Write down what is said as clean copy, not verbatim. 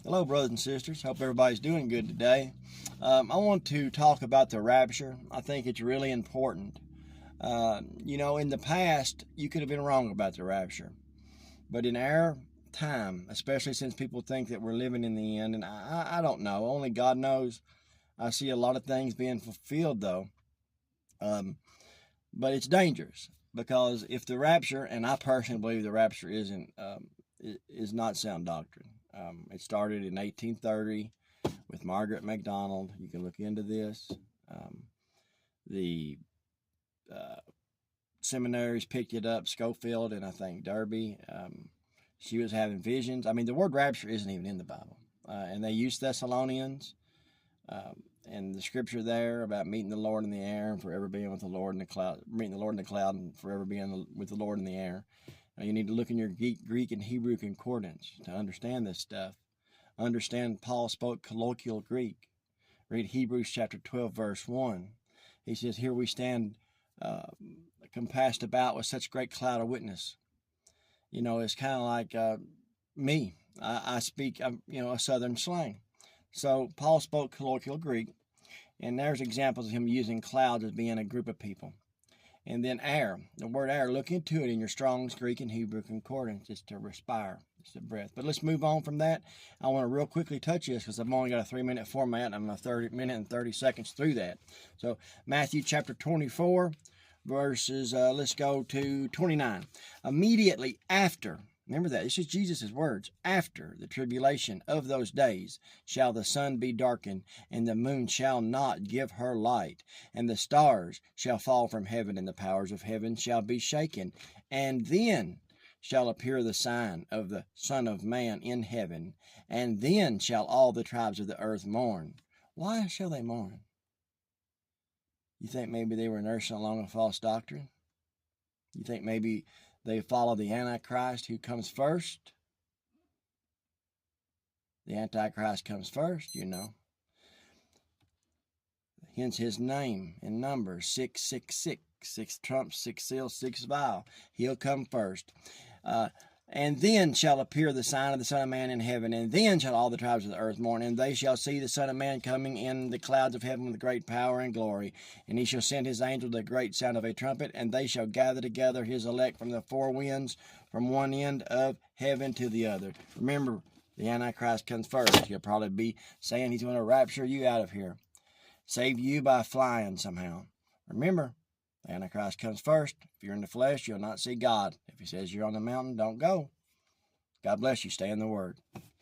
Hello, brothers and sisters. Hope everybody's doing good today. I want to talk about the rapture. I think it's really important. In the past, you could have been wrong about the rapture. But in our time, especially since people think that we're living in the end, and I don't know, only God knows. I see a lot of things being fulfilled, though. But it's dangerous because if the rapture, and I personally believe the rapture is not sound doctrine. It started in 1830 with Margaret MacDonald. You can look into this. The seminaries picked it up, Schofield and I think Derby. She was having visions. I mean, the word rapture isn't even in the Bible. And they used Thessalonians and the scripture there about meeting the Lord in the air and forever being with the Lord in the cloud, meeting the Lord in the cloud and forever being with the Lord in the air. You need to look in your Greek and Hebrew concordance to understand this stuff. Understand Paul spoke colloquial Greek. Read Hebrews chapter 12, verse 1. He says, here we stand compassed about with such great cloud of witness. It's kind of like me. I speak, a southern slang. So Paul spoke colloquial Greek, and there's examples of him using clouds as being a group of people. And then air, the word air, look into it in your Strong's Greek and Hebrew concordance. It's to respire, it's a breath. But let's move on from that. I want to real quickly touch this because I've only got a 3-minute format and I'm a 30-minute and 30 seconds through that. So Matthew chapter 24, verses, let's go to 29. Immediately after, remember that, this is Jesus' words, after the tribulation of those days shall the sun be darkened, and the moon shall not give her light, and the stars shall fall from heaven, and the powers of heaven shall be shaken. And then shall appear the sign of the Son of Man in heaven, and then shall all the tribes of the earth mourn. Why shall they mourn? You think maybe they were nursing along a false doctrine? You think maybe they follow the Antichrist who comes first? The Antichrist comes first, Hence his name in Numbers 666. 6 trumps, 6 seals, 6 vial. He'll come first. And then shall appear the sign of the Son of Man in heaven, and then shall all the tribes of the earth mourn, and they shall see the Son of Man coming in the clouds of heaven with great power and glory. And he shall send his angel with a great sound of a trumpet, and they shall gather together his elect from the four winds, from one end of heaven to the other. Remember, the Antichrist comes first. He'll probably be saying he's going to rapture you out of here, save you by flying somehow. Remember, the Antichrist comes first. If you're in the flesh, you'll not see God. If he says you're on the mountain, don't go. God bless you. Stay in the Word.